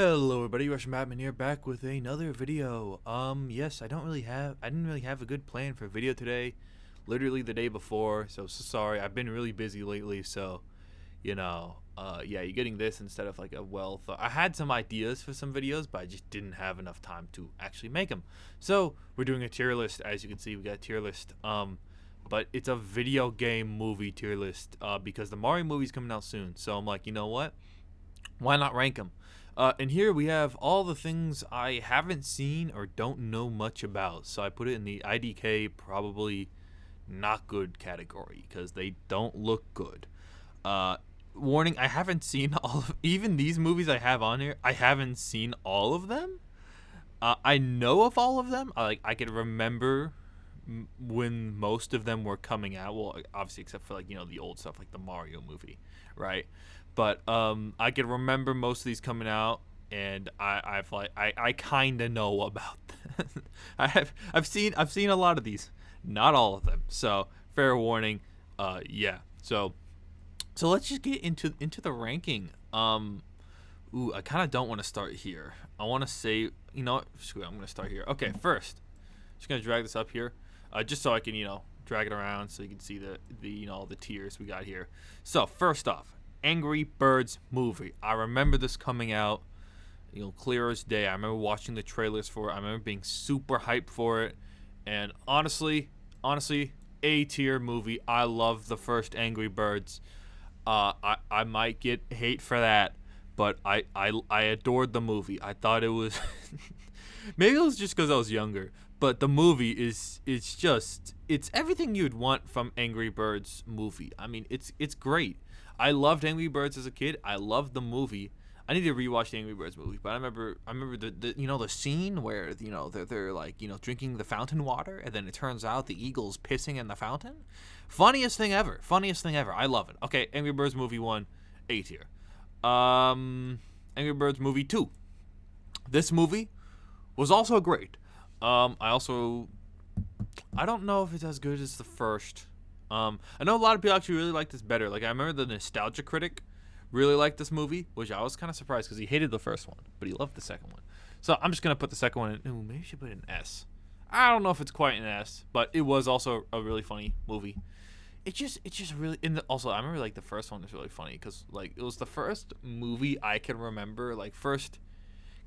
Hello everybody, Russian Batman here, back with another video. Yes, I didn't really have a good plan for a video today. Literally the day before, so sorry. I've been really busy lately, so yeah, you're getting this instead of like a well thought. I had some ideas for some videos, but I just didn't have enough time to actually make them. So we're doing a tier list. As you can see, we got a tier list. But it's a video game movie tier list. Because the Mario movie's coming out soon. So I'm like, you know what? Why not rank them? And here we have all the things I haven't seen or don't know much about. So I put it in the IDK probably not good category because they don't look good. Warning, I haven't seen all of even these movies I have on here. I haven't seen all of them. I know of all of them. I can remember when most of them were coming out. Well, obviously except for the old stuff like the Mario movie, right? But I can remember most of these coming out, and I kind of know about them. I've seen a lot of these, not all of them. So fair warning. Yeah. So let's just get into the ranking. I kind of don't want to start here. I want to say, screw it, I'm gonna start here. Okay, first, just gonna drag this up here, just so I can drag it around so you can see the tiers we got here. So first off, Angry Birds movie. I remember this coming out, clear as day. I remember watching the trailers for it. I remember being super hyped for it. And honestly, A tier movie. I love the first Angry Birds. I might get hate for that, but I adored the movie. I thought it was maybe it was just because I was younger, but the movie it's everything you'd want from Angry Birds movie. I mean, it's great. I loved Angry Birds as a kid. I loved the movie. I need to rewatch the Angry Birds movie, but I remember the scene where they're drinking the fountain water, and then it turns out the eagle's pissing in the fountain. Funniest thing ever. I love it. Okay, Angry Birds movie 1, A tier. Angry Birds movie 2. This movie was also great. I don't know if it's as good as the first. I know a lot of people actually really like this better. Like, I remember the Nostalgia Critic really liked this movie, which I was kind of surprised because he hated the first one, but he loved the second one. So I'm just gonna put the second one in. Ooh, maybe I should put it in S. I don't know if it's quite an S, but it was also a really funny movie. It's just really also I remember the first one was really funny because it was the first movie I can remember, first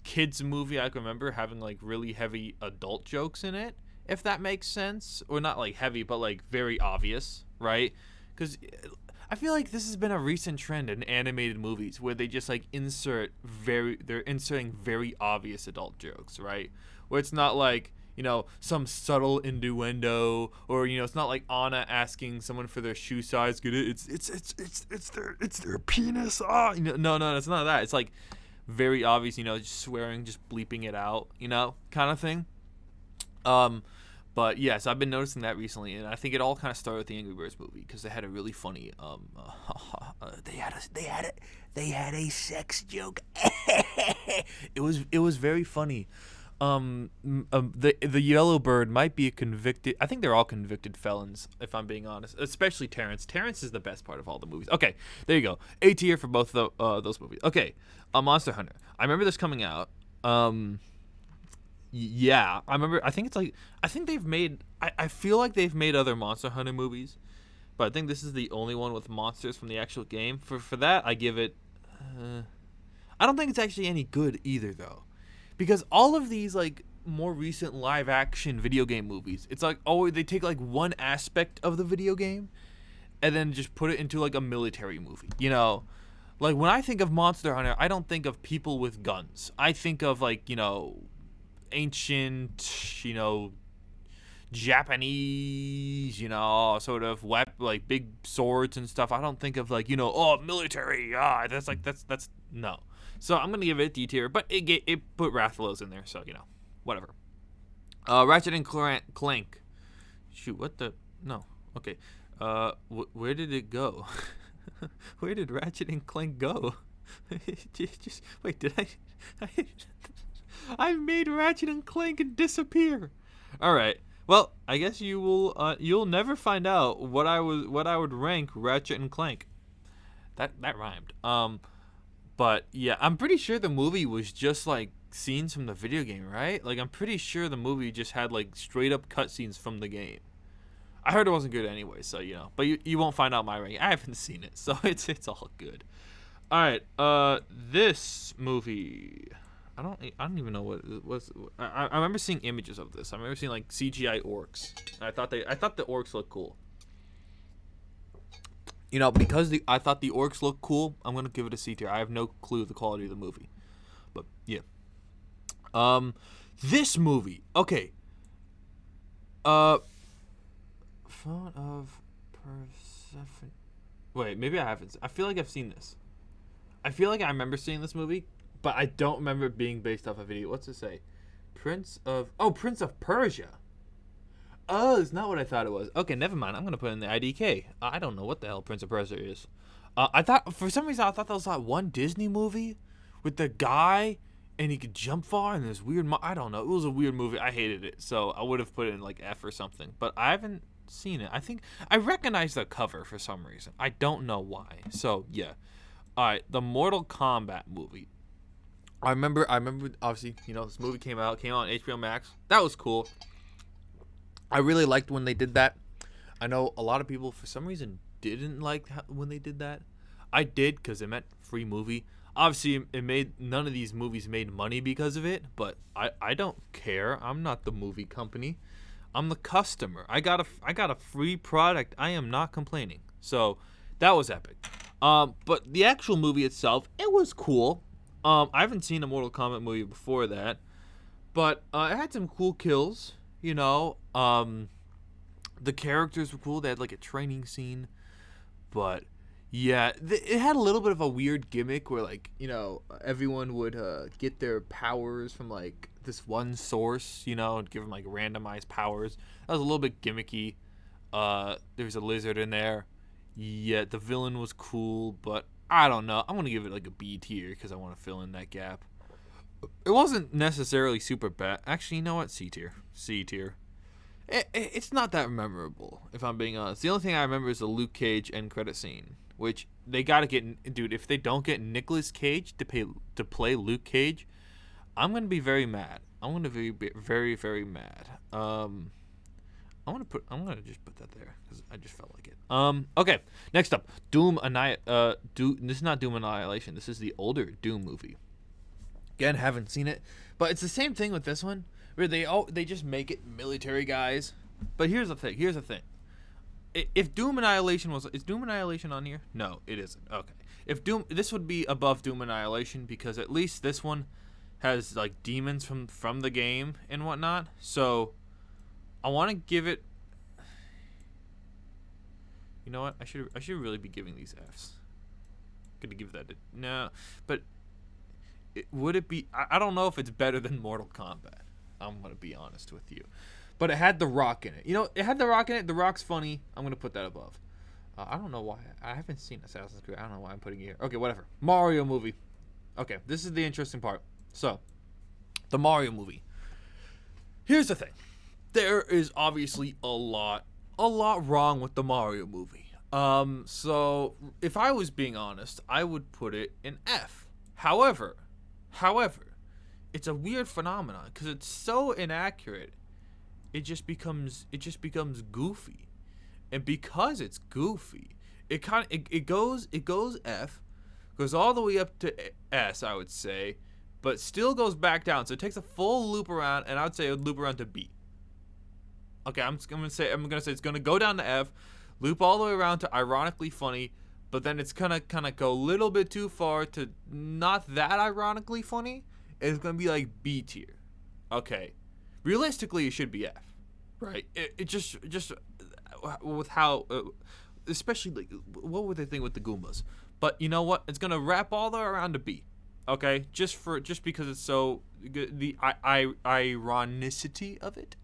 kids movie I can remember having really heavy adult jokes in it, if that makes sense. Or not heavy, but very obvious, right? Because I feel like this has been a recent trend in animated movies where they just they're inserting very obvious adult jokes, right? Where it's not some subtle innuendo, or it's not like Anna asking someone for their shoe size. Get it? It's their penis. No, it's not that. It's very obvious, just swearing, just bleeping it out, kind of thing. But yes, I've been noticing that recently, and I think it all kind of started with the Angry Birds movie because they had a really funny they had a sex joke. It was very funny. The yellow bird might be a convicted. I think they're all convicted felons, if I'm being honest. Especially Terrence. Terrence is the best part of all the movies. Okay, there you go. A tier for both those movies. Okay, Monster Hunter. I remember this coming out. Yeah, I remember. I think they've made. I feel like they've made other Monster Hunter movies, but I think this is the only one with monsters from the actual game. For that, I give it. I don't think it's actually any good either, though. Because all of these more recent live action video game movies, it's they take one aspect of the video game and then just put it into a military movie. When I think of Monster Hunter, I don't think of people with guns. I think of ancient, Japanese, sort of big swords and stuff. I don't think of military. That's no. So I'm gonna give it a D tier, but it put Rathalos in there, so whatever. Ratchet and Clank. Shoot, what the? No. Okay. Where did it go? Where did Ratchet and Clank go? Just wait. Did I made Ratchet and Clank disappear? All right. Well, I guess you'll never find out what I would rank Ratchet and Clank. That rhymed. But yeah, I'm pretty sure the movie was just like scenes from the video game, right? Like I'm pretty sure the movie just had like straight up cutscenes from the game. I heard it wasn't good anyway, so you know. But you won't find out my ranking. I haven't seen it, so it's all good. All right, this movie, I don't even know what it was. I remember seeing images of this. I remember seeing like CGI orcs. And I thought the orcs looked cool. You know, because I thought the orcs looked cool, I'm gonna give it a C tier. I have no clue the quality of the movie, but yeah. This movie, okay. Phone of Persephone. Wait, maybe I haven't. I feel like I've seen this. I feel like I remember seeing this movie, but I don't remember it being based off a video. What's it say? Prince of Persia. Oh, it's not what I thought it was. Okay, never mind. I'm gonna put in the IDK. I don't know what the hell Prince of Persia is. I thought for some reason I thought that was like one Disney movie with the guy and he could jump far and this weird. I don't know. It was a weird movie. I hated it, so I would have put it in like F or something. But I haven't seen it. I think I recognize the cover for some reason. I don't know why. So yeah. All right, the Mortal Kombat movie. I remember obviously, you know, this movie came out on HBO Max. That was cool. I really liked when they did that. I know a lot of people for some reason didn't like when they did that. I did because it meant free movie. Obviously, it made none of these movies made money because of it, but I don't care. I'm not the movie company. I'm the customer. I got a free product. I am not complaining. So that was epic. But the actual movie itself, it was cool. I haven't seen a Mortal Kombat movie before that, but it had some cool kills. You know, the characters were cool. They had like a training scene, but yeah, it had a little bit of a weird gimmick where like, you know, everyone would get their powers from like this one source, you know, and give them like randomized powers. That was a little bit gimmicky. There's a lizard in there. Yeah, the villain was cool, but I don't know. I'm gonna give it like a B tier because I want to fill in that gap. It wasn't necessarily super bad. Actually, you know what? C tier. C tier. It's not that memorable, if I'm being honest. The only thing I remember is the Luke Cage end credit scene, which they gotta get. Dude, if they don't get Nicolas Cage to play Luke Cage, I'm gonna be very mad. I'm gonna be very, very mad. I'm gonna just put that there because I just felt like it. Okay. Next up, this is not Doom Annihilation. This is the older Doom movie. Again, haven't seen it, but it's the same thing with this one, where they just make it military guys. But here's the thing. If Doom Annihilation is Doom Annihilation on here? No, it isn't. Okay. This would be above Doom Annihilation because at least this one has like demons from the game and whatnot. So I want to give it. You know what? I should really be giving these Fs. Gonna give that no, but. Would it be? I don't know if it's better than Mortal Kombat. I'm gonna be honest with you, but it had The Rock in it. You know, it had The Rock in it. The Rock's funny. I'm gonna put that above. I don't know why. I haven't seen Assassin's Creed. I don't know why I'm putting it here. Okay, whatever. Mario movie. Okay, this is the interesting part. So, the Mario movie. Here's the thing. There is obviously a lot wrong with the Mario movie. So if I was being honest, I would put it in F. However, it's a weird phenomenon because it's so inaccurate. It just becomes goofy, and because it's goofy, it goes F, goes all the way up to S, I would say, but still goes back down. So it takes a full loop around, and I would say it would loop around to B. Okay, I'm gonna say it's gonna go down to F, loop all the way around to ironically funny. But then it's gonna kind of go a little bit too far to not that ironically funny. It's gonna be like B tier. Okay, realistically it should be F, right? It just with how, especially like what would they think with the Goombas? But you know what? It's gonna wrap all the way around to B. Okay, just because it's so good, the ironicity of it.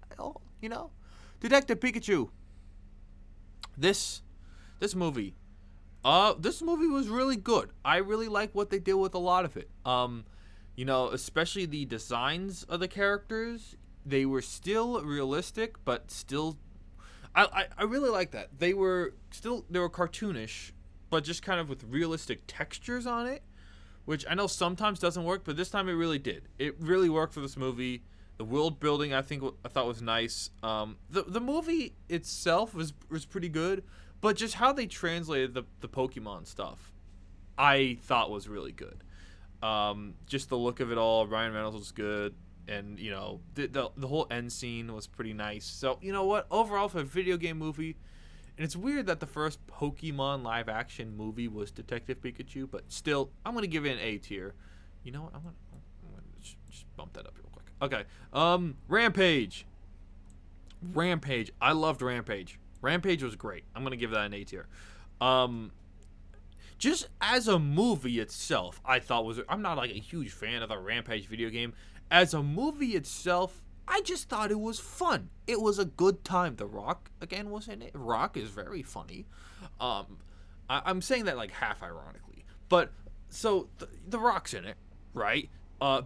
You know, Detective Pikachu. This movie. This movie was really good. I really like what they did with a lot of it. You know, especially the designs of the characters. They were still realistic, but still, I really like that. They were cartoonish, but just kind of with realistic textures on it, which I know sometimes doesn't work, but this time it really did. It really worked for this movie. The world building, I thought was nice. The movie itself was pretty good, but just how they translated the Pokemon stuff, I thought was really good. Just the look of it all, Ryan Reynolds was good, and you know the whole end scene was pretty nice. So you know what, overall for a video game movie, and it's weird that the first Pokemon live action movie was Detective Pikachu, but still I'm gonna give it an A tier. You know what, I'm gonna just bump that up real quick. Okay, Rampage. I loved Rampage. Rampage was great. I'm gonna give that an A tier. Just as a movie itself, I thought I'm not like a huge fan of the Rampage video game. As a movie itself, I just thought it was fun. It was a good time. The Rock, again, was in it. Rock is very funny. I'm saying that like half ironically. But, so, the Rock's in it, right?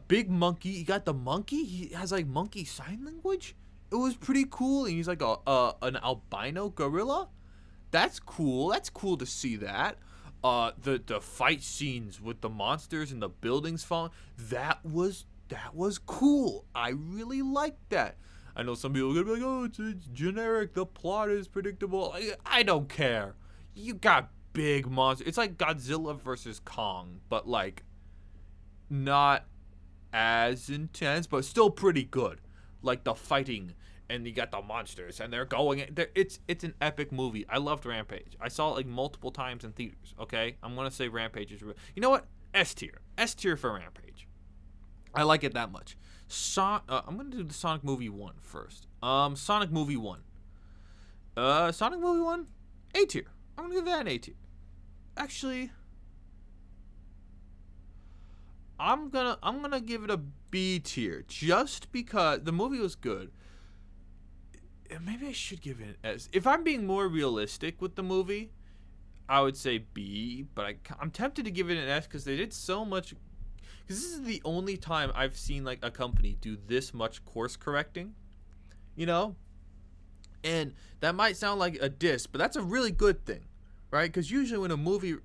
Big Monkey, you got the monkey? He has like monkey sign language? It was pretty cool, and he's like an albino gorilla? That's cool. That's cool to see that. The fight scenes with the monsters and the buildings falling, that was cool. I really liked that. I know some people are gonna be like, oh, it's generic, the plot is predictable. I don't care. You got big monsters. It's like Godzilla versus Kong, but like not as intense, but still pretty good. Like the fighting, and you got the monsters, and they're going. It's an epic movie. I loved Rampage. I saw it like multiple times in theaters. Okay, I'm gonna say Rampage is real. You know what? S tier for Rampage. I like it that much. I'm gonna do the Sonic movie 1 first. Sonic movie 1. Sonic movie 1, A tier. I'm gonna give that an A tier. Actually, I'm gonna give it a B tier just because the movie was good. Maybe I should give it an S. If I'm being more realistic with the movie, I would say B, but I'm tempted to give it an S because they did so much. Because this is the only time I've seen like a company do this much course correcting, you know? And that might sound like a diss, but that's a really good thing, right? Because usually when a movie,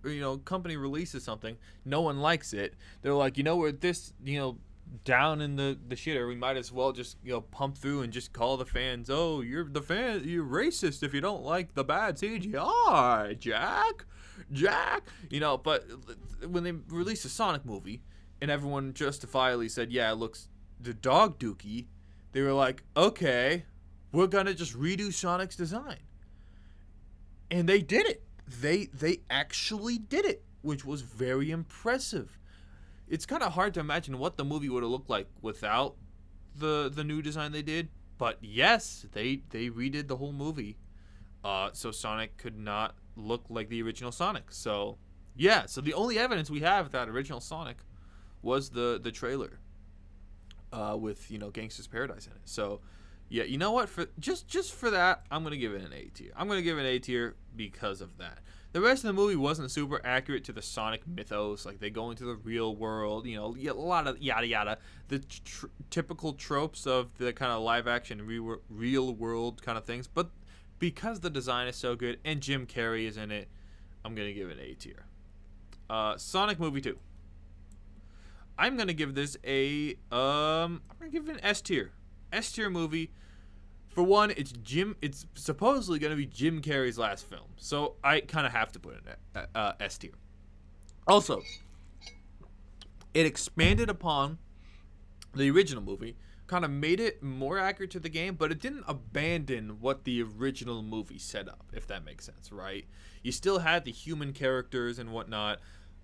company releases something, no one likes it. They're like, we're this, down in the shitter, we might as well just pump through and just call the fans, oh, you're racist if you don't like the bad CGI, Jack, but when they released a Sonic movie and everyone justifiably said, yeah, it looks the dog dookie, they were like, okay, we're gonna just redo Sonic's design, and they did it. They actually did it, which was very impressive. It's kind of hard to imagine what the movie would have looked like without the new design they did. But yes, they redid the whole movie, so Sonic could not look like the original Sonic. So yeah, so the only evidence we have of that original Sonic was the trailer with Gangsta's Paradise in it. So yeah, you know what? For just for that, I'm gonna give it an A tier. I'm gonna give it an A tier because of that. The rest of the movie wasn't super accurate to the Sonic mythos. Like, they go into the real world, a lot of yada yada. The typical tropes of the kind of live action real world kind of things. But because the design is so good and Jim Carrey is in it, I'm going to give it an A tier. Sonic movie 2. I'm going to give this I'm going to give it an S tier. S tier movie. For one, it's supposedly going to be Jim Carrey's last film, so I kind of have to put it in S tier. Also, it expanded upon the original movie, kind of made it more accurate to the game, but it didn't abandon what the original movie set up, if that makes sense, right? You still had the human characters and whatnot,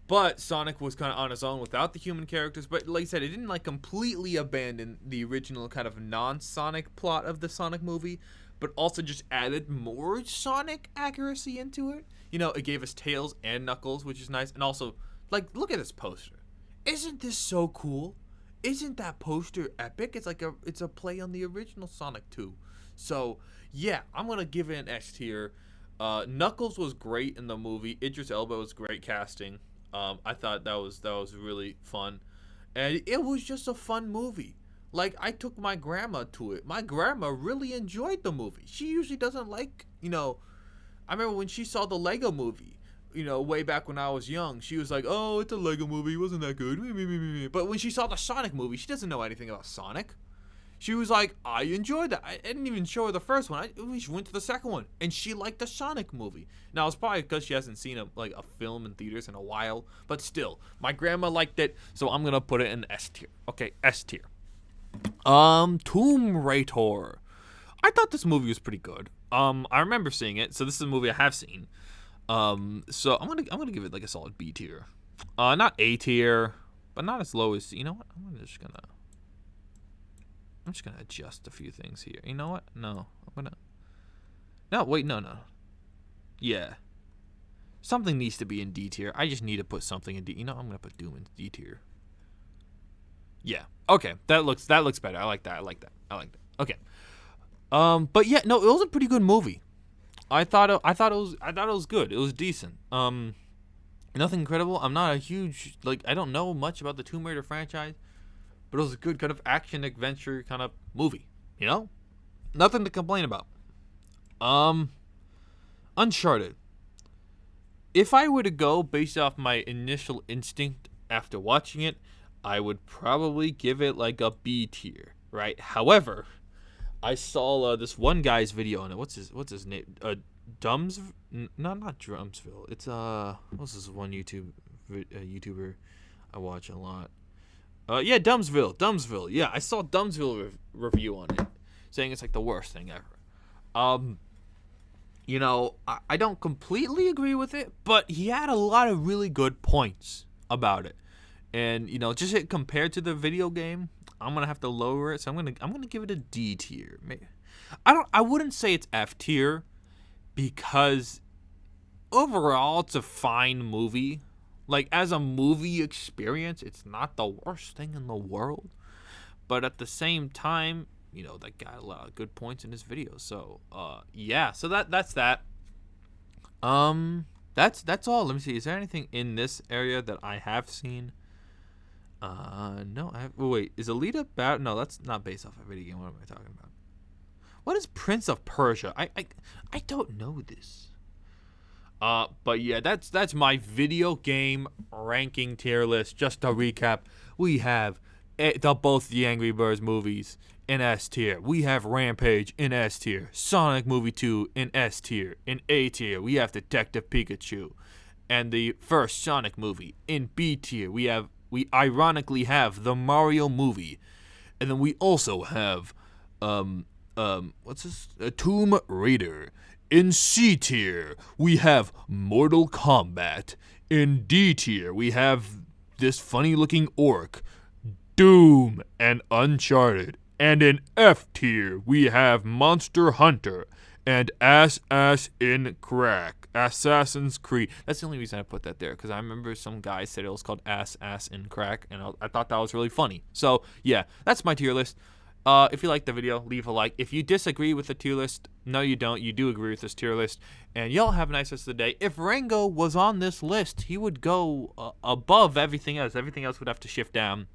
but Sonic was kind of on his own without the human characters. But like I said, it didn't like completely abandon the original kind of non-Sonic plot of the Sonic movie, but also just added more Sonic accuracy into it. It gave us Tails and Knuckles, which is nice. And also, like, look at this poster. Isn't this so cool? Isn't that poster epic? It's a play on the original Sonic 2. So yeah, I'm gonna give it an S tier. Knuckles was great in the movie. Idris Elba was great casting. I thought that was really fun, and it was just a fun movie. Like, I took my grandma to it. My grandma really enjoyed the movie. She usually doesn't like, I remember when she saw the Lego movie, way back when I was young, she was like, "Oh, it's a Lego movie. It wasn't that good." But when she saw the Sonic movie, she doesn't know anything about Sonic. She was like, "I enjoyed that." I didn't even show her the first one. We went to the second one, and she liked the Sonic movie. Now, it's probably because she hasn't seen a film in theaters in a while. But still, my grandma liked it, so I'm gonna put it in S tier. Okay, S tier. Tomb Raider. I thought this movie was pretty good. I remember seeing it, so this is a movie I have seen. So I'm gonna give it like a solid B tier. Not A tier, but not as low as, you know what? I'm just gonna adjust a few things here. You know what? No. No. Yeah. Something needs to be in D tier. I just need to put something in D. You know, I'm gonna put Doom in D tier. Yeah. Okay. That looks better. I like that. Okay. But yeah, no, it was a pretty good movie. I thought it was good. It was decent. Nothing incredible. I'm not a huge, I don't know much about the Tomb Raider franchise, but it was a good kind of action adventure kind of movie. You know, nothing to complain about. Uncharted. If I were to go based off my initial instinct after watching it, I would probably give it like a B tier, right? However, I saw this one guy's video on it. What's his name? Not Drumsville. It's what's this one YouTuber I watch a lot. Yeah, Dumbsville. Yeah, I saw Dumbsville review on it, saying it's like the worst thing ever. You know, I don't completely agree with it, but he had a lot of really good points about it. And, you know, just compared to the video game, I'm gonna have to lower it. So I'm gonna give it a D tier. I wouldn't say it's F tier, because overall it's a fine movie. Like, as a movie experience, it's not the worst thing in the world. But at the same time, you know, that got a lot of good points in his video. So yeah. So that's that. That's all. Let me see. Is there anything in this area that I have seen? No, wait, is Alita bad? No, that's not based off a video game. What am I talking about? What is Prince of Persia? I don't know this. But yeah, that's my video game ranking tier list. Just to recap, we have both the Angry Birds movies in S tier. We have Rampage in S tier. Sonic Movie 2 in S tier. In A tier, we have Detective Pikachu, and the first Sonic movie. In B tier, we ironically have the Mario movie, and then we also have Tomb Raider. In C tier, we have Mortal Kombat. In D tier, we have this funny looking orc, Doom, and Uncharted. And in F tier, we have Monster Hunter and Assassin's Creed. That's the only reason I put that there, because I remember some guy said it was called Ass in Crack, and I thought that was really funny. So yeah, that's my tier list. If you liked the video, leave a like. If you disagree with the tier list, no you don't, you do agree with this tier list. And y'all have a nice rest of the day. If Rango was on this list, he would go above everything else. Everything else would have to shift down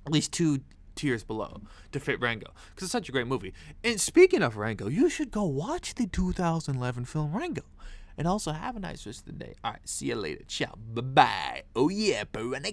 at least 2 tiers below to fit Rango, because it's such a great movie. And speaking of Rango, you should go watch the 2011 film Rango. And also have a nice rest of the day. Alright, see you later. Ciao. Bye-bye. Oh yeah, Piranha.